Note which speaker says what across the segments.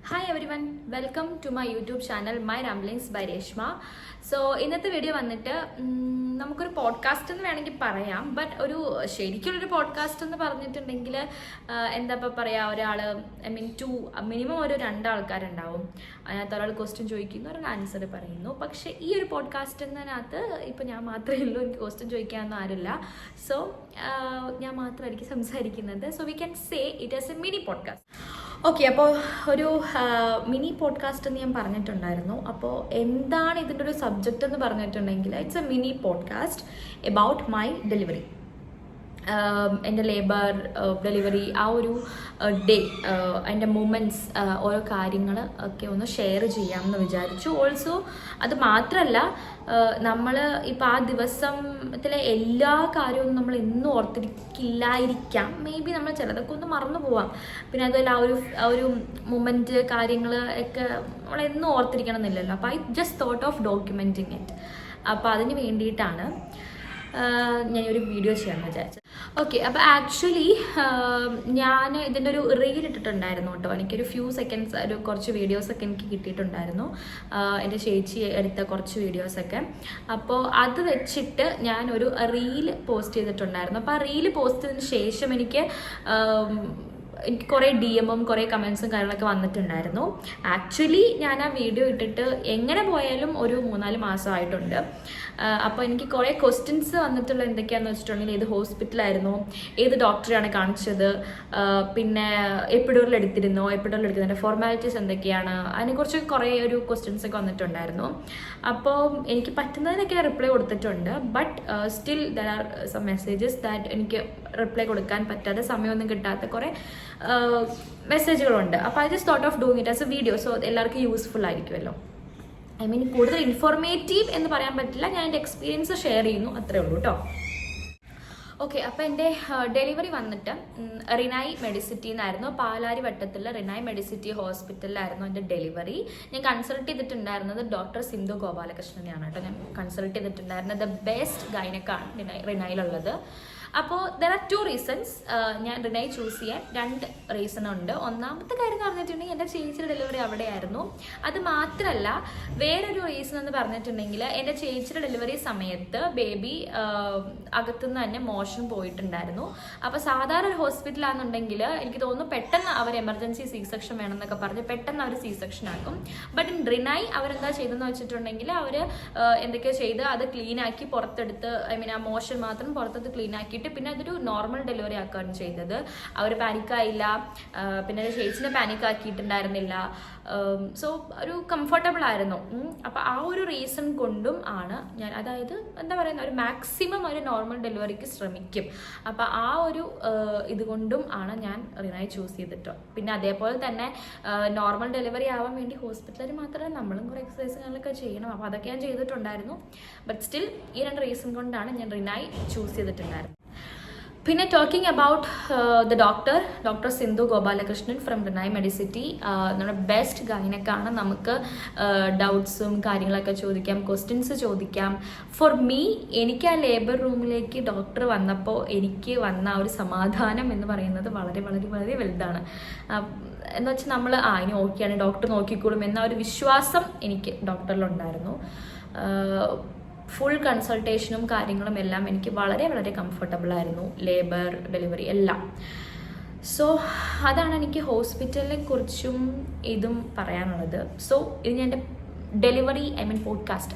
Speaker 1: Hi everyone, welcome to my YouTube channel my ramblings by Reshma. So ഇന്നത്തെ video വന്നിട്ട് നമുക്കൊരു podcast എന്ന് വേണമെങ്കിൽ പറയാം. ബട്ട് ശരിക്കുള്ളൊരു പോഡ്കാസ്റ്റ് എന്ന് പറഞ്ഞിട്ടുണ്ടെങ്കിൽ എന്താ ഇപ്പോൾ പറയുക, ഒരാൾ മിനിമം ഒരു 2 ആൾക്കാരുണ്ടാവും. അതിനകത്ത് ഒരാൾ ക്വസ്റ്റ്യൻ ചോദിക്കുന്നു, ഒരാൾ ആൻസർ പറയുന്നു. പക്ഷേ ഈ ഒരു പോഡ്കാസ്റ്റ് എന്നതിനകത്ത് ഇപ്പോൾ ഞാൻ മാത്രമേ ഉള്ളൂ, എനിക്ക് ക്വസ്റ്റ്യൻ ചോദിക്കാനൊന്നും ആരില്ല. സോ ഞാൻ മാത്രമായിരിക്കും സംസാരിക്കുന്നത്. So we can say it is A mini podcast. Okay, അപ്പോൾ ഒരു മിനി പോഡ്കാസ്റ്റ് എന്ന് ഞാൻ പറഞ്ഞിട്ടുണ്ടായിരുന്നു. അപ്പോൾ എന്താണ് ഇതിൻ്റെ ഒരു സബ്ജക്റ്റ് എന്ന് പറഞ്ഞിട്ടുണ്ടെങ്കിൽ it's A mini podcast about my delivery, എൻ്റെ ലേബർ ഡെലിവറി, ആ ഒരു ഡേ, അതിൻ്റെ മൂമെൻറ്റ്സ്, ഓരോ കാര്യങ്ങൾ ഒക്കെ ഒന്ന് ഷെയർ ചെയ്യാമെന്ന് വിചാരിച്ചു. ഓൾസോ അത് മാത്രമല്ല, നമ്മൾ ഇപ്പോൾ ആ ദിവസത്തിലെ എല്ലാ കാര്യവും നമ്മൾ എന്നും ഓർത്തിരിക്കില്ലായിരിക്കാം. മേ ബി നമ്മൾ ചിലതൊക്കെ ഒന്ന് മറന്നു പോവാം. പിന്നെ അതുപോലെ ആ ഒരു മൊമെൻറ്റ് കാര്യങ്ങൾ ഒക്കെ നമ്മളെന്നും ഓർത്തിരിക്കണം എന്നില്ലല്ലോ. അപ്പോൾ I just thought of documenting it. അപ്പോൾ അതിന് വേണ്ടിയിട്ടാണ് ഞാനൊരു വീഡിയോ ചെയ്യാമെന്ന് വിചാരിച്ചത്. ഓക്കെ, അപ്പോൾ ആക്ച്വലി ഞാൻ ഇതിൻ്റെ ഒരു റീൽ ഇട്ടിട്ടുണ്ടായിരുന്നു കേട്ടോ. എനിക്കൊരു ഫ്യൂ സെക്കൻഡ്സ്, കുറച്ച് വീഡിയോസൊക്കെ എനിക്ക് കിട്ടിയിട്ടുണ്ടായിരുന്നു, എൻ്റെ ചേച്ചി എടുത്ത കുറച്ച് വീഡിയോസൊക്കെ. അപ്പോൾ അത് വെച്ചിട്ട് ഞാനൊരു റീൽ പോസ്റ്റ് ചെയ്തിട്ടുണ്ടായിരുന്നു. അപ്പോൾ ആ റീൽ പോസ്റ്റ് ചെയ്തതിന് ശേഷം എനിക്ക് കുറേ DM-ഉം കുറേ കമൻസും കാര്യങ്ങളൊക്കെ വന്നിട്ടുണ്ടായിരുന്നു. ആക്ച്വലി ഞാൻ ആ വീഡിയോ ഇട്ടിട്ട് എങ്ങനെ പോയാലും ഒരു 3-4 മാസമായിട്ടുണ്ട്. അപ്പോൾ എനിക്ക് കുറേ ക്വസ്റ്റ്യൻസ് വന്നിട്ടുള്ള എന്തൊക്കെയാണെന്ന് വെച്ചിട്ടുണ്ടെങ്കിൽ, ഏത് ഹോസ്പിറ്റലായിരുന്നു, ഏത് ഡോക്ടറെയാണ് കാണിച്ചത്, പിന്നെ എപ്പിഡൂറൽ എടുക്കുന്നതിൻ്റെ ഫോർമാലിറ്റീസ് എന്തൊക്കെയാണ്, അതിനെക്കുറിച്ച് കുറേ ഒരു ക്വസ്റ്റ്യൻസൊക്കെ വന്നിട്ടുണ്ടായിരുന്നു. അപ്പോൾ എനിക്ക് പറ്റുന്നതിനൊക്കെ റിപ്ലൈ കൊടുത്തിട്ടുണ്ട്. But still there are some messages that എനിക്ക് റിപ്ലൈ കൊടുക്കാൻ പറ്റാതെ, സമയമൊന്നും കിട്ടാത്ത കുറേ മെസ്സേജുകളുണ്ട്. അപ്പോൾ I just thought of doing it as a video. So എല്ലാവർക്കും യൂസ്ഫുൾ ആയിരിക്കുമല്ലോ. കൂടുതൽ ഇൻഫോർമേറ്റീവ് എന്ന് പറയാൻ പറ്റില്ല, ഞാൻ എൻ്റെ എക്സ്പീരിയൻസ് ഷെയർ ചെയ്യുന്നു, അത്രേ ഉള്ളൂ കേട്ടോ. ഓക്കെ, അപ്പോൾ എൻ്റെ ഡെലിവറി വന്നിട്ട് റിനായി മെഡിസിറ്റി എന്നായിരുന്നു. പാലാരി വട്ടത്തുള്ള റിനായി മെഡിസിറ്റി ഹോസ്പിറ്റലിലായിരുന്നു എൻ്റെ ഡെലിവറി. ഞാൻ കൺസൾട്ട് ചെയ്തിട്ടുണ്ടായിരുന്നത് ഡോക്ടർ സിന്ധു ഗോപാലകൃഷ്ണനെയാണ് കേട്ടോ. ഞാൻ കൺസൾട്ട് ചെയ്തിട്ടുണ്ടായിരുന്നത് ദ ബെസ്റ്റ് ഗൈനക്കാണ് റിനായിലുള്ളത്. അപ്പോൾ ദർ ആർ 2 റീസൺസ് ഞാൻ റിനായി ചൂസ് ചെയ്യാൻ. 2 റീസൺ ഉണ്ട്. ഒന്നാമത്തെ കാര്യം എന്ന് പറഞ്ഞിട്ടുണ്ടെങ്കിൽ എൻ്റെ ചേച്ചിയുടെ ഡെലിവറി അവിടെയായിരുന്നു. അത് മാത്രമല്ല, വേറൊരു റീസൺ എന്ന് പറഞ്ഞിട്ടുണ്ടെങ്കിൽ, എൻ്റെ ചേച്ചിയുടെ ഡെലിവറി സമയത്ത് ബേബി അകത്തുനിന്ന് തന്നെ മോഷൻ പോയിട്ടുണ്ടായിരുന്നു. അപ്പോൾ സാധാരണ ഒരു ഹോസ്പിറ്റലാണെന്നുണ്ടെങ്കിൽ എനിക്ക് തോന്നുന്നു പെട്ടെന്ന് അവർ എമർജൻസി C-സെക്ഷൻ വേണമെന്നൊക്കെ പറഞ്ഞ് പെട്ടെന്ന് അവർ C-സെക്ഷൻ ആക്കും. ബട്ട് ഇൻ റിനായി അവരെന്താ ചെയ്തെന്ന് വെച്ചിട്ടുണ്ടെങ്കിൽ, അവർ എന്തൊക്കെയോ ചെയ്ത് അത് ക്ലീനാക്കി പുറത്തെടുത്ത്, ആ മോഷൻ മാത്രം പുറത്തെടുത്ത് ക്ലീനാക്കി, പിന്നെ അതൊരു നോർമൽ ഡെലിവറി ആക്കുകയാണ് ചെയ്തത്. അവർ പാനിക്കായില്ല, പിന്നെ ചേച്ചിനെ പാനിക് ആക്കിയിട്ടുണ്ടായിരുന്നില്ല. സോ ഒരു കംഫർട്ടബിൾ ആയിരുന്നു. അപ്പോൾ ആ ഒരു റീസൺ കൊണ്ടും ആണ് ഞാൻ, അതായത് എന്താ പറയുന്ന, ഒരു മാക്സിമം ഒരു നോർമൽ ഡെലിവറിക്ക് ശ്രമിക്കും. അപ്പോൾ ആ ഒരു ഇതുകൊണ്ടും ആണ് ഞാൻ റിനായി ചൂസ് ചെയ്തിട്ടോ. പിന്നെ അതേപോലെ തന്നെ നോർമൽ ഡെലിവറി ആവാൻ വേണ്ടി ഹോസ്പിറ്റലിൽ മാത്രമല്ല, നമ്മളും കുറേ എക്സസൈസുകളൊക്കെ ചെയ്യണം. അപ്പോൾ അതൊക്കെ ഞാൻ ചെയ്തിട്ടുണ്ടായിരുന്നു. ബട്ട് സ്റ്റിൽ ഈ 2 റീസൺ കൊണ്ടാണ് ഞാൻ റിനായി ചൂസ് ചെയ്തിട്ടുണ്ടായിരുന്നത്. പിന്നെ talking about the doctor Sindhu Gopalakrishnan from Renai medicity, നമ്മുടെ ബെസ്റ്റ് ഗൈനക്കാണ്. നമുക്ക് ഡൗട്ട്സും കാര്യങ്ങളൊക്കെ ചോദിക്കാം, ക്വസ്റ്റ്യൻസ് ചോദിക്കാം. ഫോർ മീ, എനിക്ക് ആ ലേബർ റൂമിലേക്ക് ഡോക്ടർ വന്നപ്പോൾ എനിക്ക് വന്ന ഒരു സമാധാനം എന്ന് പറയുന്നത് വളരെ വളരെ വളരെ വലുതാണ്. എന്ന് വെച്ചാൽ നമ്മൾ ഇനി ഓക്കെയാണ്, ഡോക്ടർ നോക്കിക്കോളും എന്ന ഒരു വിശ്വാസം എനിക്ക് ഡോക്ടറിലുണ്ടായിരുന്നു. ഫുൾ കൺസൾട്ടേഷനും കാര്യങ്ങളും എല്ലാം എനിക്ക് വളരെ വളരെ കംഫർട്ടബിൾ ആയിരുന്നു, ലേബർ ഡെലിവറി എല്ലാം. സോ അതാണ് എനിക്ക് ഹോസ്പിറ്റലിനെ കുറിച്ചും ഇതും പറയാനുള്ളത്. സോ ഇത് ഞാൻ എൻ്റെ ഡെലിവറി പോഡ്കാസ്റ്റ്,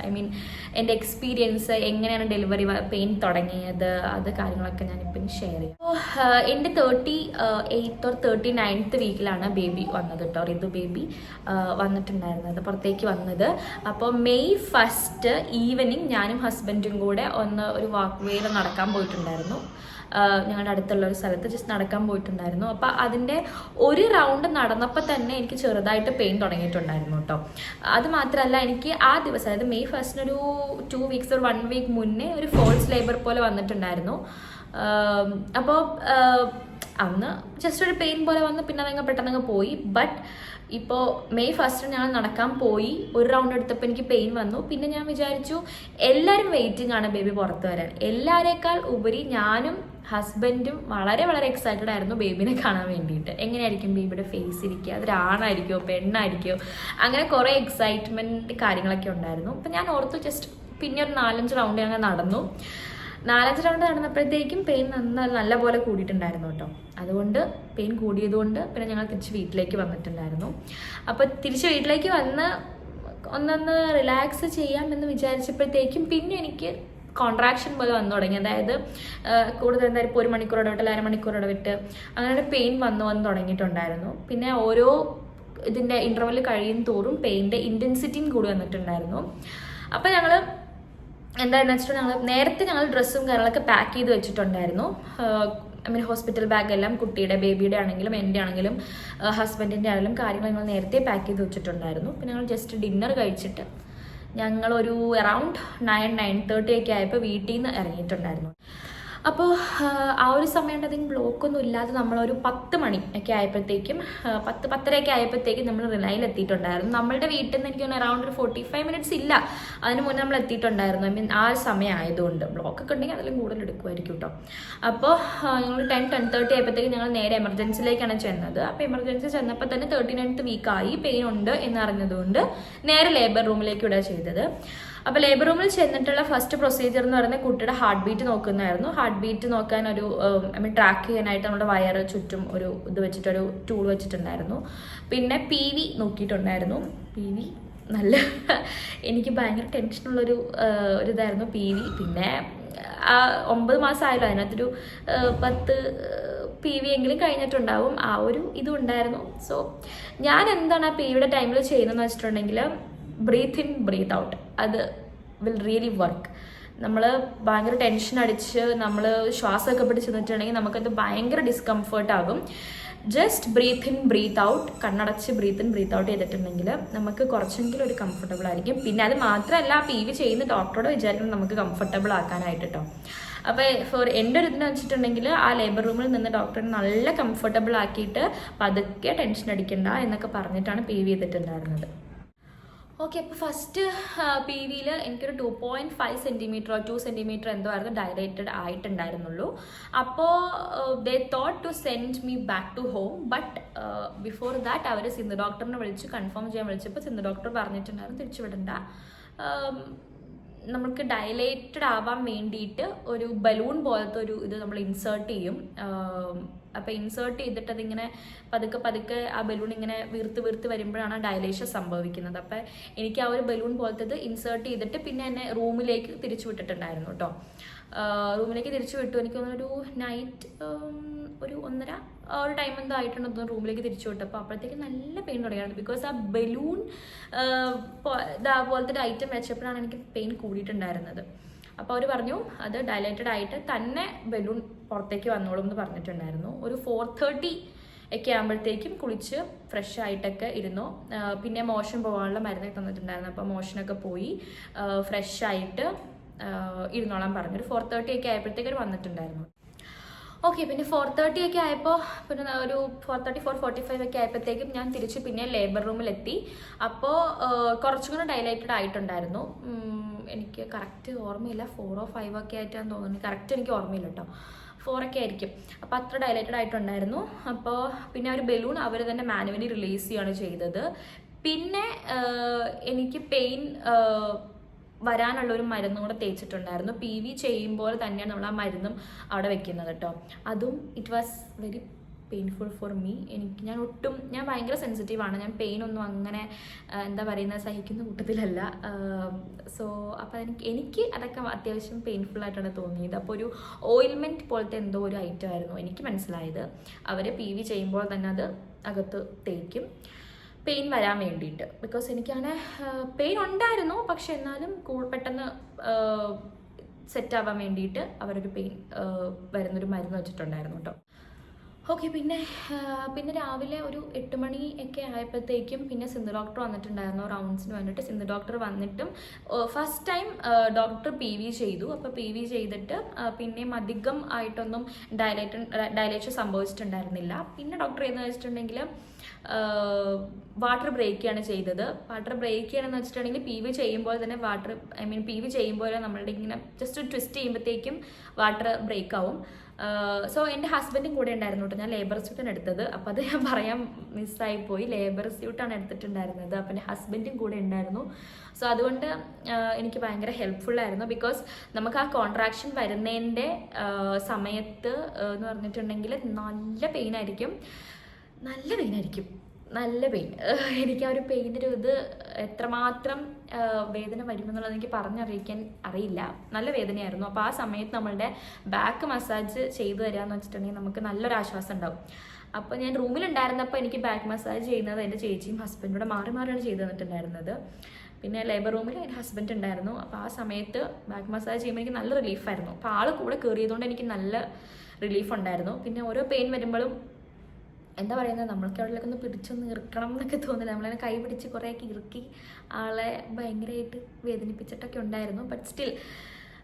Speaker 1: എൻ്റെ എക്സ്പീരിയൻസ്, എങ്ങനെയാണ് ഡെലിവറി പെയിൻ തുടങ്ങിയത്, അത് കാര്യങ്ങളൊക്കെ ഞാനിപ്പം ഷെയർ ചെയ്യാം. അപ്പോൾ എൻ്റെ 38th or 39th വീക്കിലാണ് ബേബി വന്നത് കേട്ടോ. ഋതു ബേബി വന്നിട്ടുണ്ടായിരുന്നത്, പുറത്തേക്ക് വന്നത്. അപ്പോൾ May 1st ഈവനിങ് ഞാനും ഹസ്ബൻഡും കൂടെ ഒരു വാക്ക് വേയിൽ നടക്കാൻ പോയിട്ടുണ്ടായിരുന്നു. ഞങ്ങളുടെ അടുത്തുള്ള ഒരു സ്ഥലത്ത് ജസ്റ്റ് നടക്കാൻ പോയിട്ടുണ്ടായിരുന്നു. അപ്പോൾ അതിൻ്റെ ഒരു റൗണ്ട് നടന്നപ്പോൾ തന്നെ എനിക്ക് ചെറുതായിട്ട് പെയിൻ തുടങ്ങിയിട്ടുണ്ടായിരുന്നു കേട്ടോ. അത് മാത്രമല്ല, എനിക്ക് ആ ദിവസം, അതായത് May 1st ഒരു 2 weeks or 1 week മുന്നേ ഒരു ഫോൾസ് ലേബർ പോലെ വന്നിട്ടുണ്ടായിരുന്നു. അപ്പോൾ അന്ന് ജസ്റ്റ് ഒരു പെയിൻ പോലെ വന്ന് പിന്നെ അതങ്ങ് പെട്ടെന്നങ്ങ് പോയി. ബട്ട് ഇപ്പോൾ May 1st ഞാൻ നടക്കാൻ പോയി, ഒരു റൗണ്ട് എടുത്തപ്പോൾ എനിക്ക് പെയിൻ വന്നു. പിന്നെ ഞാൻ വിചാരിച്ചു എല്ലാവരും വെയിറ്റിംഗ് ആണ് ബേബി പുറത്ത് വരാൻ. എല്ലാവരേക്കാൾ ഉപരി ഞാനും ഹസ്ബൻഡും വളരെ വളരെ എക്സൈറ്റഡ് ആയിരുന്നു ബേബിനെ കാണാൻ വേണ്ടിയിട്ട്. എങ്ങനെയായിരിക്കും ബേബിയുടെ ഫേസ് ഇരിക്കുക, അതൊരാണായിരിക്കുമോ പെണ്ണായിരിക്കുമോ, അങ്ങനെ കുറേ എക്സൈറ്റ്മെൻറ്റ് കാര്യങ്ങളൊക്കെ ഉണ്ടായിരുന്നു. അപ്പം ഞാൻ ഓർത്തു ജസ്റ്റ് പിന്നെ ഒരു 4-5 റൗണ്ട് ഞങ്ങൾ നടന്നു. 4-5 റൗണ്ട് നടന്നപ്പോഴത്തേക്കും പെയിൻ നല്ല പോലെ കൂടിയിട്ടുണ്ടായിരുന്നു കേട്ടോ. അതുകൊണ്ട് പെയിൻ കൂടിയതുകൊണ്ട് പിന്നെ ഞങ്ങൾ തിരിച്ച് വീട്ടിലേക്ക് വന്നിട്ടുണ്ടായിരുന്നു. അപ്പോൾ തിരിച്ച് വീട്ടിലേക്ക് വന്ന് ഒന്നൊന്ന് റിലാക്സ് ചെയ്യാമെന്ന് വിചാരിച്ചപ്പോഴത്തേക്കും പിന്നെ എനിക്ക് കോൺട്രാക്ഷൻ പോലെ വന്നു തുടങ്ങി. അതായത് കൂടുതൽ എന്തായാലും ഇപ്പോൾ 1 മണിക്കൂർ ഇടവിട്ട് 1/2 മണിക്കൂർ ഇടവിട്ട് അങ്ങനെ പെയിൻ വന്ന് തുടങ്ങിയിട്ടുണ്ടായിരുന്നു. പിന്നെ ഓരോ ഇതിൻ്റെ ഇൻ്റർവെൽ കഴിയും തോറും പെയിൻ്റെ ഇൻറ്റൻസിറ്റിയും കൂടി വന്നിട്ടുണ്ടായിരുന്നു. അപ്പോൾ ഞങ്ങൾ എന്താണെന്ന് വെച്ചിട്ടുണ്ടെങ്കിൽ നേരത്തെ ഞങ്ങൾ ഡ്രസ്സും കാര്യങ്ങളൊക്കെ പാക്ക് ചെയ്ത് വെച്ചിട്ടുണ്ടായിരുന്നു. ഹോസ്പിറ്റൽ ബാഗെല്ലാം കുട്ടിയുടെ ബേബിയുടെ ആണെങ്കിലും എൻ്റെ ആണെങ്കിലും ഹസ്ബൻഡിൻ്റെ ആണെങ്കിലും കാര്യങ്ങൾ ഞങ്ങൾ നേരത്തെ പാക്ക് ചെയ്ത് വെച്ചിട്ടുണ്ടായിരുന്നു. പിന്നെ ഞങ്ങൾ ജസ്റ്റ് ഡിന്നർ കഴിച്ചിട്ട് ഞങ്ങളൊരു അറൗണ്ട് 9-9:30 ഒക്കെ ആയപ്പോൾ വീട്ടിൽ നിന്ന് ഇറങ്ങിയിട്ടുണ്ടായിരുന്നു. അപ്പോൾ ആ ഒരു സമയം അതിന് ബ്ലോക്കൊന്നും ഇല്ലാതെ നമ്മളൊരു 10 മണി ഒക്കെ ആയപ്പോഴത്തേക്കും 10-10:30 ആയപ്പോഴത്തേക്കും നമ്മൾ റിലയിൽ എത്തിയിട്ടുണ്ടായിരുന്നു. നമ്മളുടെ വീട്ടിൽ നിന്ന് എനിക്ക് അറൗണ്ട് ഒരു 45 മിനിറ്റ്സ് ഇല്ല, അതിന് മുന്നേ നമ്മൾ എത്തിയിട്ടുണ്ടായിരുന്നു. ആ സമയം ആയതുകൊണ്ട് ബ്ലോക്കൊക്കെ ഉണ്ടെങ്കിൽ അതിലും കൂടുതൽ എടുക്കുമായിരിക്കും കേട്ടോ. അപ്പോൾ ഞങ്ങൾ 10-10:30 ആയപ്പോഴത്തേക്കും ഞങ്ങൾ നേരെ എമർജൻസിയിലേക്കാണ് ചെന്നത്. അപ്പോൾ എമർജൻസി ചെന്നപ്പോൾ തന്നെ 39th വീക്കായി, പെയിൻ ഉണ്ട് എന്നറിഞ്ഞതുകൊണ്ട് നേരെ ലേബർ റൂമിലേക്ക് വിടുക ചെയ്തത്. അപ്പോൾ ലേബർ റൂമിൽ ചെന്നിട്ടുള്ള ഫസ്റ്റ് പ്രൊസീജിയർ എന്ന് പറയുന്നത് കുട്ടിയുടെ ഹാർട്ട് ബീറ്റ് നോക്കുന്നതായിരുന്നു. ഹാർട്ട് ബീറ്റ് നോക്കാൻ ഒരു ട്രാക്ക് ചെയ്യാനായിട്ട് നമ്മുടെ വയറ് ചുറ്റും ഒരു ഇത് വെച്ചിട്ടൊരു ടൂൾ വെച്ചിട്ടുണ്ടായിരുന്നു. പിന്നെ PV നോക്കിയിട്ടുണ്ടായിരുന്നു. PV നല്ല എനിക്ക് ഭയങ്കര ടെൻഷനുള്ളൊരു ഇതായിരുന്നു PV. പിന്നെ 9 മാസമായല്ലോ, അതിനകത്തൊരു 10 PV എങ്കിലും കഴിഞ്ഞിട്ടുണ്ടാവും, ആ ഒരു ഇതും ഉണ്ടായിരുന്നു. സോ ഞാൻ എന്താണ് ആ PVയുടെ ടൈമിൽ ചെയ്യുന്നതെന്ന് വെച്ചിട്ടുണ്ടെങ്കിൽ ബ്രീത്ത് ഇൻ ബ്രീത്ത് ഔട്ട്, അത് വിൽ റിയലി വർക്ക്. നമ്മൾ ഭയങ്കര ടെൻഷൻ അടിച്ച് നമ്മൾ ശ്വാസമൊക്കെ പിടിച്ച് നിന്നിട്ടുണ്ടെങ്കിൽ നമുക്കത് ഭയങ്കര ഡിസ്കംഫേർട്ട് ആകും. Just breathe in breathe out, കണ്ണടച്ച് ബ്രീത്ത് ഇൻ ബ്രീത്ത് ഔട്ട് ചെയ്തിട്ടുണ്ടെങ്കിൽ നമുക്ക് കുറച്ചെങ്കിലും ഒരു കംഫർട്ടബിൾ ആയിരിക്കും. പിന്നെ അത് മാത്രമല്ല PV ചെയ്യുന്ന ഡോക്ടറോട് വിചാരിക്കണം നമുക്ക് കംഫർട്ടബിൾ ആക്കാനായിട്ട് കേട്ടോ. അപ്പോൾ എൻ്റെ ഒരു ഇതിന് വെച്ചിട്ടുണ്ടെങ്കിൽ ആ ലേബർ റൂമിൽ നിന്ന് ഡോക്ടറിനെ നല്ല കംഫർട്ടബിൾ ആക്കിയിട്ട് പതുക്കെ ടെൻഷൻ അടിക്കണ്ട എന്നൊക്കെ പറഞ്ഞിട്ടാണ് PV ചെയ്തിട്ടുണ്ടായിരുന്നത്. ഓക്കെ, അപ്പോൾ ഫസ്റ്റ് PVയിൽ എനിക്കൊരു 2.5 സെൻറ്റിമീറ്ററോ 2 സെൻറ്റിമീറ്റർ എന്തോ ആയിരുന്നു ഡയലേറ്റഡ് ആയിട്ടുണ്ടായിരുന്നുള്ളൂ. അപ്പോൾ they thought to send me back to home. But before that അവർ സിന്ധു ഡോക്ടറിനെ വിളിച്ച് കൺഫേം ചെയ്യാൻ വിളിച്ചപ്പോൾ സിന്ധു ഡോക്ടർ പറഞ്ഞിട്ടുണ്ടായിരുന്നു തിരിച്ചു വിടണ്ട, നമുക്ക് ഡയലേറ്റഡ് ആവാൻ വേണ്ടിയിട്ട് ഒരു ബലൂൺ പോലത്തെ ഒരു ഇത് നമ്മൾ ഇൻസേർട്ട് ചെയ്യും. അപ്പോൾ ഇൻസേർട്ട് ചെയ്തിട്ട് അതിങ്ങനെ പതുക്കെ ആ ബലൂൺ ഇങ്ങനെ വീർത്ത് വരുമ്പോഴാണ് ഡയലേഷൻ സംഭവിക്കുന്നത്. അപ്പോൾ എനിക്ക് ആ ഒരു ബലൂൺ പോലത്തത് ഇൻസേർട്ട് ചെയ്തിട്ട് പിന്നെ എന്നെ റൂമിലേക്ക് തിരിച്ചു വിട്ടിട്ടുണ്ടായിരുന്നു കേട്ടോ. റൂമിലേക്ക് തിരിച്ചു വിട്ടു. എനിക്ക് തോന്നുന്നൊരു നൈറ്റ് ഒരു 1:30 ആ ഒരു ടൈം എന്തോ ആയിട്ടുണ്ടോ റൂമിലേക്ക് തിരിച്ചു വിട്ടു. അപ്പോൾ അപ്പോഴത്തേക്ക് നല്ല പെയിൻ തുടങ്ങിയാണ്. ബിക്കോസ് ആ ബലൂൺ പോലത്തെ ഒരു ഐറ്റം വെച്ചപ്പോഴാണ് എനിക്ക് പെയിൻ കൂടിയിട്ടുണ്ടായിരുന്നത്. അപ്പോൾ അവർ പറഞ്ഞു അത് ഡയലേറ്റഡ് ആയിട്ട് തന്നെ ബലൂൺ പുറത്തേക്ക് വന്നോളും എന്ന് പറഞ്ഞിട്ടുണ്ടായിരുന്നു. ഒരു 4:30 ഒക്കെ ആകുമ്പോഴത്തേക്കും കുളിച്ച് ഫ്രഷ് ആയിട്ടൊക്കെ ഇരുന്നു. പിന്നെ മോഷൻ പോകാനുള്ള മരുന്നൊക്കെ തന്നിട്ടുണ്ടായിരുന്നു. അപ്പോൾ മോഷനൊക്കെ പോയി ഫ്രഷ് ആയിട്ട് ഇരുന്നോളാൻ പറഞ്ഞു. ഒരു 4:30 ഒക്കെ ആയപ്പോഴത്തേക്ക് അവർ വന്നിട്ടുണ്ടായിരുന്നു. ഓക്കെ, പിന്നെ 4:30 ഒക്കെ ആയപ്പോൾ പിന്നെ ഒരു 4:34-4:45 ഒക്കെ ആയപ്പോഴത്തേക്കും ഞാൻ തിരിച്ച് പിന്നെ ലേബർ റൂമിലെത്തി. അപ്പോൾ കുറച്ചും കൂടെ ഡയലേറ്റഡ് ആയിട്ടുണ്ടായിരുന്നു. എനിക്ക് കറക്റ്റ് ഓർമ്മയില്ല, 4 or 5 ഒക്കെ ആയിട്ടാണ് തോന്നുന്നത്. കറക്റ്റ് എനിക്ക് ഓർമ്മയില്ല കേട്ടോ, 4 ഒക്കെ ആയിരിക്കും. അപ്പോൾ അത്ര ഡയലേറ്റഡ് ആയിട്ടുണ്ടായിരുന്നു. അപ്പോൾ പിന്നെ ഒരു ബലൂൺ അവർ തന്നെ മാനുവലി റിലീസ് ചെയ്യുകയാണ് ചെയ്തത്. പിന്നെ എനിക്ക് പെയിൻ വരാനുള്ളൊരു മരുന്നും കൂടെ തേച്ചിട്ടുണ്ടായിരുന്നു. PV ചെയ്യുമ്പോൾ തന്നെയാണ് നമ്മൾ ആ മരുന്നും അവിടെ വെക്കുന്നത് കേട്ടോ. അതും it was very painful for me. ഞാൻ ഭയങ്കര സെൻസിറ്റീവാണ്. ഞാൻ പെയിനൊന്നും അങ്ങനെ എന്താ പറയുന്നത് സഹിക്കുന്ന കൂട്ടത്തിലല്ല. സോ അപ്പോൾ എനിക്ക് അതൊക്കെ അത്യാവശ്യം പെയിൻഫുൾ ആയിട്ടാണ് തോന്നിയത്. അപ്പോൾ ഒരു ഓയിൽമെൻറ്റ് പോലത്തെ എന്തോ ഒരു ഐറ്റം ആയിരുന്നു എനിക്ക് മനസ്സിലായത്. അവർ PV ചെയ്യുമ്പോൾ തന്നെ അത് അകത്ത് തേക്കും പെയിൻ വരാൻ വേണ്ടിയിട്ട്. ബിക്കോസ് എനിക്കാണ് പെയിൻ ഉണ്ടായിരുന്നു, പക്ഷെ എന്നാലും പെട്ടെന്ന് സെറ്റാവാൻ വേണ്ടിയിട്ട് അവരൊരു പെയിൻ വരുന്നൊരു മരുന്ന് വെച്ചിട്ടുണ്ടായിരുന്നു കേട്ടോ. ഓക്കെ, പിന്നെ രാവിലെ ഒരു 8 മണി ഒക്കെ ആയപ്പോഴത്തേക്കും പിന്നെ സിന്ധു ഡോക്ടർ വന്നിട്ടുണ്ടായിരുന്നു റൗണ്ട്സിന് വേണ്ടിയിട്ട്. സിന്ധു ഡോക്ടർ വന്നിട്ടും ഫസ്റ്റ് ടൈം ഡോക്ടർ PV ചെയ്തു. അപ്പോൾ PV ചെയ്തിട്ട് പിന്നെയും അധികം ആയിട്ടൊന്നും ഡയലേഷൻ സംഭവിച്ചിട്ടുണ്ടായിരുന്നില്ല. പിന്നെ ഡോക്ടർ എന്ന് വെച്ചിട്ടുണ്ടെങ്കിൽ വാട്ടർ ബ്രേക്ക് ആണ് ചെയ്തത്. വാട്ടർ ബ്രേക്ക് ചെയ്യണമെന്ന് വെച്ചിട്ടുണ്ടെങ്കിൽ PV ചെയ്യുമ്പോൾ തന്നെ PV ചെയ്യുമ്പോൾ നമ്മളുടെ ഇങ്ങനെ ജസ്റ്റ് ട്വിസ്റ്റ് ചെയ്യുമ്പോഴത്തേക്കും വാട്ടർ ബ്രേക്ക് ആവും. സോ എൻ്റെ ഹസ്ബൻഡും കൂടെ ഉണ്ടായിരുന്നു കേട്ടോ. ഞാൻ ലേബർ സ്യൂട്ടാണ് എടുത്തത്. അപ്പോൾ അത് ഞാൻ പറയാൻ മിസ്സായിപ്പോയി. ലേബർ സ്യൂട്ടാണ് എടുത്തിട്ടുണ്ടായിരുന്നത്. അപ്പോൾ എൻ്റെ ഹസ്ബൻഡും കൂടെ ഉണ്ടായിരുന്നു. സോ അതുകൊണ്ട് എനിക്ക് ഭയങ്കര ഹെൽപ്ഫുള്ളായിരുന്നു. ബിക്കോസ് നമുക്ക് ആ കോൺട്രാക്ഷൻ വരുന്നതിൻ്റെ സമയത്ത് എന്ന് പറഞ്ഞിട്ടുണ്ടെങ്കിൽ നല്ല പെയിൻ ആയിരിക്കും. എനിക്ക് ആ ഒരു പെയിൻ്റെ ഒരു ഇത് എത്രമാത്രം വേദന വരുമെന്നുള്ളത് എനിക്ക് പറഞ്ഞറിയിക്കാൻ അറിയില്ല. നല്ല വേദനയായിരുന്നു. അപ്പോൾ ആ സമയത്ത് നമ്മളുടെ ബാക്ക് മസാജ് ചെയ്തു തരാമെന്ന് വെച്ചിട്ടുണ്ടെങ്കിൽ നമുക്ക് നല്ലൊരു ആശ്വാസം ഉണ്ടാവും. അപ്പോൾ ഞാൻ റൂമിലുണ്ടായിരുന്നപ്പോൾ എനിക്ക് ബാക്ക് മസാജ് ചെയ്യുന്നത് എൻ്റെ ചേച്ചിയും ഹസ്ബൻഡൂടെ മാറി മാറിയാണ് ചെയ്തു തന്നിട്ടുണ്ടായിരുന്നത്. പിന്നെ ലേബർ റൂമിൽ എൻ്റെ ഹസ്ബൻഡ് ഉണ്ടായിരുന്നു. അപ്പോൾ ആ സമയത്ത് ബാക്ക് മസാജ് ചെയ്യുമ്പോൾ എനിക്ക് നല്ല റിലീഫായിരുന്നു. അപ്പോൾ ആൾ കൂടെ കയറിയതുകൊണ്ട് എനിക്ക് നല്ല റിലീഫ് ഉണ്ടായിരുന്നു. പിന്നെ ഓരോ പെയിൻ വരുമ്പോഴും എന്താ പറയുന്നത്, നമ്മൾക്ക് എവിടെയൊക്കെ ഒന്ന് പിടിച്ചൊന്ന് ഇറുക്കണം എന്നൊക്കെ തോന്നില്ല. നമ്മളതിനെ കൈ പിടിച്ച് കുറേയൊക്കെ ഇറുക്കി ആളെ ഭയങ്കരമായിട്ട് വേദനിപ്പിച്ചിട്ടൊക്കെ ഉണ്ടായിരുന്നു. But still